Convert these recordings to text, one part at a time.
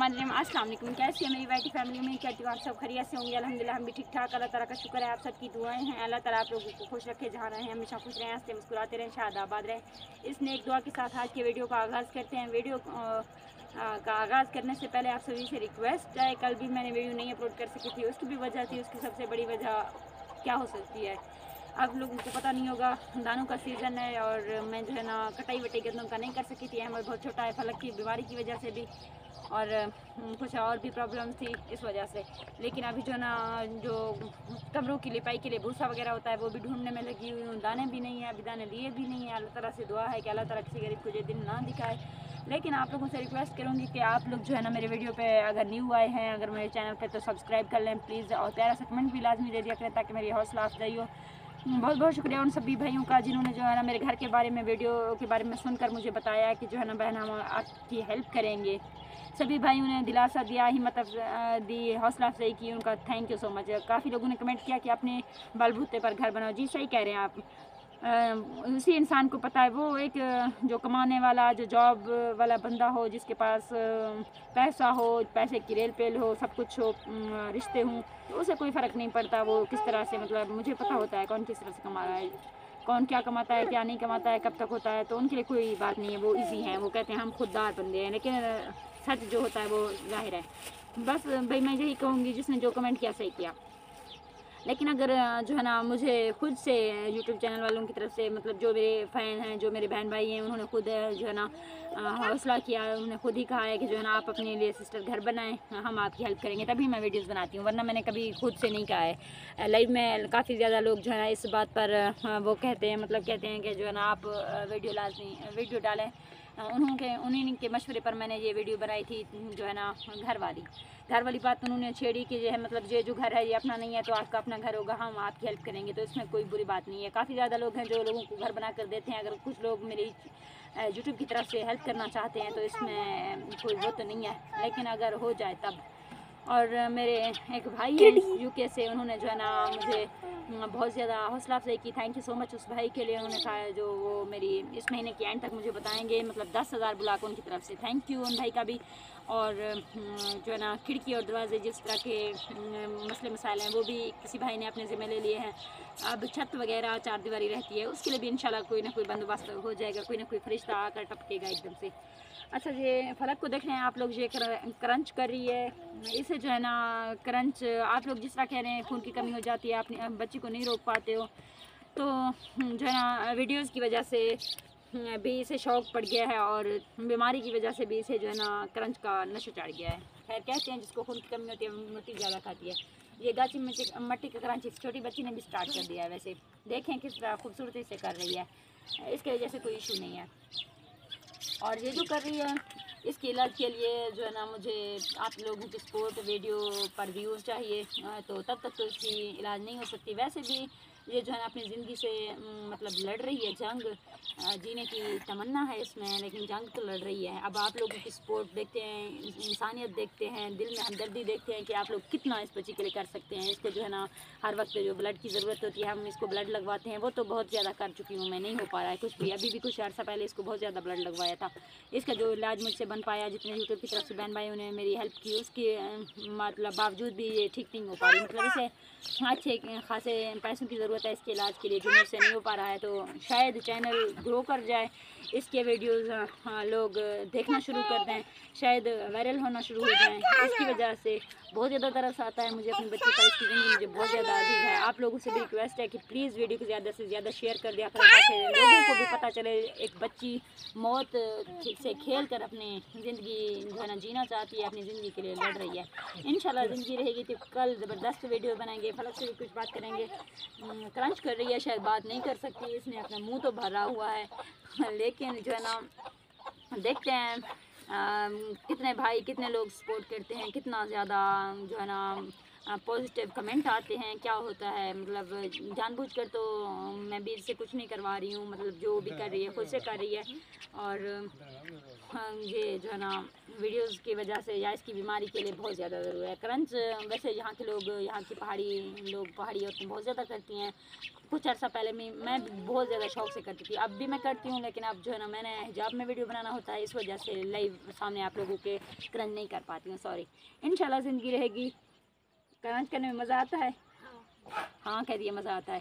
अस्सलाम वालेकुम। कैसी है मेरी वाइटी फैमिली में, कहती हूँ आप सब खैरियत से होंगे। अल्हम्दुलिल्लाह हम भी ठीक ठाक। अल्लाह ताला का शुक्र है, आप सबकी दुआएं हैं। अल्लाह ताला आप लोगों को खुश रखे, जहाँ रहें हमेशा खुश रहें, हंसते मुस्कुराते रहें, शादाबाद रहें। इस नेक दुआ के साथ आज के वीडियो का आगाज़ करते हैं। वीडियो का आगाज़ करने से पहले आप सभी से रिक्वेस्ट है, कल भी मैंने वीडियो नहीं अपलोड कर सकी थी, उसकी भी वजह थी। उसकी सबसे बड़ी वजह क्या हो सकती है, आप लोगों को पता नहीं होगा, दानों का सीज़न है और मैं जो है ना कटाई वटाई गंदों का नहीं कर सकी थी। हमें बहुत छोटा है, फलक की बीमारी की वजह से भी और कुछ और भी प्रॉब्लम्स थी इस वजह से। लेकिन अभी जो ना जो कमरों की लिपाई के लिए भूसा वगैरह होता है वो भी ढूंढने में लगी हुई हूँ। दाने भी नहीं है, अभी दाने लिए भी नहीं है। अल्लाह ताला से दुआ है कि अल्लाह ताला किसी गरीब को ये दिन ना दिखाए। लेकिन आप लोगों से रिक्वेस्ट करूँगी कि आप लोग जो है ना मेरे वीडियो पे अगर न्यू आए हैं, अगर मेरे चैनल पे, तो सब्सक्राइब कर लें प्लीज़, और प्यारा सा कमेंट भी लाजमी दे दिया करें ताकि मेरी हौसला अफजाई हो। बहुत बहुत शुक्रिया उन सभी भाइयों का जिन्होंने जो है ना मेरे घर के बारे में, वीडियो के बारे में सुनकर मुझे बताया कि जो है ना बहन हम आपकी हेल्प करेंगे। सभी भाइयों ने दिलासा दिया, हिम्मत दी, हौसला अफजाई की, उनका थैंक यू सो मच। काफ़ी लोगों ने कमेंट किया कि अपने बलबूते पर घर बनाओ। जी सही कह रहे हैं आप। उसी इंसान को पता है, वो एक जो कमाने वाला, जो जॉब वाला बंदा हो, जिसके पास पैसा हो, पैसे की रेल पेल हो, सब कुछ हो, रिश्ते हों, तो उसे कोई फ़र्क नहीं पड़ता वो किस तरह से, मतलब मुझे पता होता है कौन किस तरह से कमा रहा है, कौन क्या कमाता है, क्या नहीं कमाता है, कब तक होता है, तो उनके लिए कोई बात नहीं है, वो इजी हैं। वो कहते हैं हम खुददार बंदे हैं, लेकिन सच जो होता है वो ज़ाहिर है। बस भाई मैं यही कहूँगी, जिसने जो कमेंट किया सही किया। लेकिन अगर जो है ना मुझे खुद से यूट्यूब चैनल वालों की तरफ से, मतलब जो मेरे फ़ैन हैं, जो मेरे बहन भाई हैं, उन्होंने खुद जो है ना हौसला किया, उन्होंने खुद ही कहा है कि जो है ना आप अपने लिए सिस्टर घर बनाएं, हम आपकी हेल्प करेंगे, तभी मैं वीडियोस बनाती हूँ, वरना मैंने कभी खुद से नहीं कहा है। लाइव में काफ़ी ज़्यादा लोग जो है ना इस बात पर वो कहते हैं, मतलब कहते हैं कि जो है ना आप वीडियो डालें। उन्हीं के मशवरे पर मैंने ये वीडियो बनाई थी, जो है ना घर वाली बात उन्होंने छेड़ी कि जो है मतलब ये जो घर है ये अपना नहीं है, तो आपका अपना घर होगा, हम आपकी हेल्प करेंगे, तो इसमें कोई बुरी बात नहीं है। काफ़ी ज़्यादा लोग हैं जो लोगों को घर बना कर देते हैं। अगर कुछ लोग मेरी यूट्यूब की तरफ से हेल्प करना चाहते हैं तो इसमें कोई वो तो नहीं है, लेकिन अगर हो जाए तब। और मेरे एक भाई हैं यूके से, उन्होंने जो है ना मुझे बहुत ज़्यादा हौसला अफजाई की। थैंक यू सो मच उस भाई के लिए। उन्होंने कहा जो वो मेरी इस महीने की एंड तक मुझे बताएंगे, मतलब 10,000 ब्लॉक उनकी तरफ से। थैंक यू उन भाई का भी। और जो है ना खिड़की और दरवाजे जिस तरह के मसले मसाइल हैं वो भी किसी भाई ने अपने ज़िम्मे ले लिए हैं। अब छत वगैरह चारदीवारी रहती है, उसके लिए भी इंशाल्लाह कोई ना कोई बंदोबस्त हो जाएगा, कोई ना कोई फरिश्ता आकर टपकेगा एकदम से। अच्छा, ये फलक को देख रहे हैं आप लोग, ये क्रंच कर रही है। इसे जो है ना क्रंच, आप लोग जिस तरह कह रहे हैं खून की कमी हो जाती है, अपने बच्ची को नहीं रोक पाते हो, तो जो है ना वीडियोस की वजह से भी इसे शौक़ पड़ गया है, और बीमारी की वजह से भी इसे जो है ना क्रंच का नशा चढ़ गया है। खैर, कहते हैं जिसको खून की कमी होती है मिट्टी ज़्यादा खाती है। ये गाची मट्टी का क्रंच इस छोटी बच्ची ने भी स्टार्ट कर दिया है। वैसे देखें किस तरह खूबसूरती से कर रही है, इसके वजह से कोई इशू नहीं है। और ये जो कर रही है, इसके इलाज के लिए जो है ना मुझे आप लोगों की सपोर्ट, वीडियो पर व्यूज़ चाहिए, तो तब तक तो इसकी इलाज नहीं हो सकती। वैसे भी ये जो है ना अपनी ज़िंदगी से मतलब लड़ रही है जंग, जीने की तमन्ना है इसमें, लेकिन जंग तो लड़ रही है। अब आप लोगों की सपोर्ट देखते हैं, इंसानियत देखते हैं, दिल में हमदर्दी देखते हैं कि आप लोग कितना इस बच्ची के लिए कर सकते हैं। इसको जो है ना हर वक्त जो ब्लड की ज़रूरत होती है, हम इसको ब्लड लगवाते हैं, वो तो बहुत ज़्यादा कर चुकी हूँ मैं, नहीं हो पा रहा है कुछ भी। अभी भी कुछ अर्सा पहले इसको बहुत ज़्यादा ब्लड लगवाया था। इसका जो इलाज मुझसे बन पाया, जितने यूट्यूब की तरफ से बहन भाइयों ने मेरी हेल्प की, उसके मतलब बावजूद भी ये ठीक नहीं हो पा रही। मतलब इसे अच्छे खासे पैसों की ज़रूरत है इसके इलाज के लिए, जो मुझसे नहीं हो पा रहा है। तो शायद चैनल ग्रो कर जाए, इसके वीडियोज़ लोग देखना शुरू कर दें, शायद वायरल होना शुरू हो जाएँ। इसकी वजह से बहुत ज़्यादा तरस आता है मुझे अपनी बच्ची पर, इसकी ज़िंदगी मुझे बहुत ज़्यादा अजीब है। आप लोगों से भी रिक्वेस्ट है कि प्लीज़ वीडियो को ज़्यादा से ज़्यादा शेयर कर दिया करें, ताकि लोगों को भी पता चले एक बच्ची मौत से खेल कर अपनी ज़िंदगी जो है ना जीना चाहती है, अपनी ज़िंदगी के लिए लड़ रही है। इंशाल्लाह ज़िंदगी रहेगी तो कल ज़बरदस्त वीडियो बनाएंगे। फलक से भी कुछ बात करेंगे। क्रंच कर रही है, शायद बात नहीं कर सकती, इसने अपना मुँह तो भरा हुआ है, लेकिन जो है ना देखते हैं कितने भाई, कितने लोग सपोर्ट करते हैं, कितना ज़्यादा जो है ना पॉजिटिव कमेंट आते हैं, क्या होता है। मतलब जानबूझकर तो मैं भी इससे कुछ नहीं करवा रही हूँ, मतलब जो भी कर रही है खुद से कर रही है। और یہ جو ہے نا ویڈیوز کی وجہ سے یا اس کی بیماری کے لیے بہت زیادہ ضروری ہے. کرنچ ویسے یہاں کے لوگ، یہاں کی پہاڑی عورتیں بہت زیادہ کرتی ہیں. کچھ عرصہ پہلے میں بہت زیادہ شوق سے کرتی تھی، اب بھی میں کرتی ہوں، لیکن اب جو ہے نا میں نے حجاب میں ویڈیو بنانا ہوتا ہے، اس وجہ سے لائیو سامنے آپ لوگوں کے کرنچ نہیں کر پاتی ہوں. سوری. انشاءاللہ زندگی رہے گی. کرنچ کرنے میں مزہ آتا ہے. ہاں کہہ دیے مزہ آتا ہے.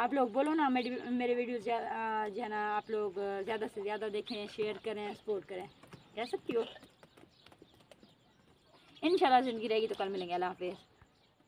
آپ لوگ بولو نا میرے ویڈیوز جو ہے نا آپ لوگ زیادہ سے زیادہ دیکھیں، شیئر کریں، سپورٹ کریں. کہہ سکتی ہو. انشاءاللہ زندگی رہے گی تو کل ملیں گے. اللہ حافظ.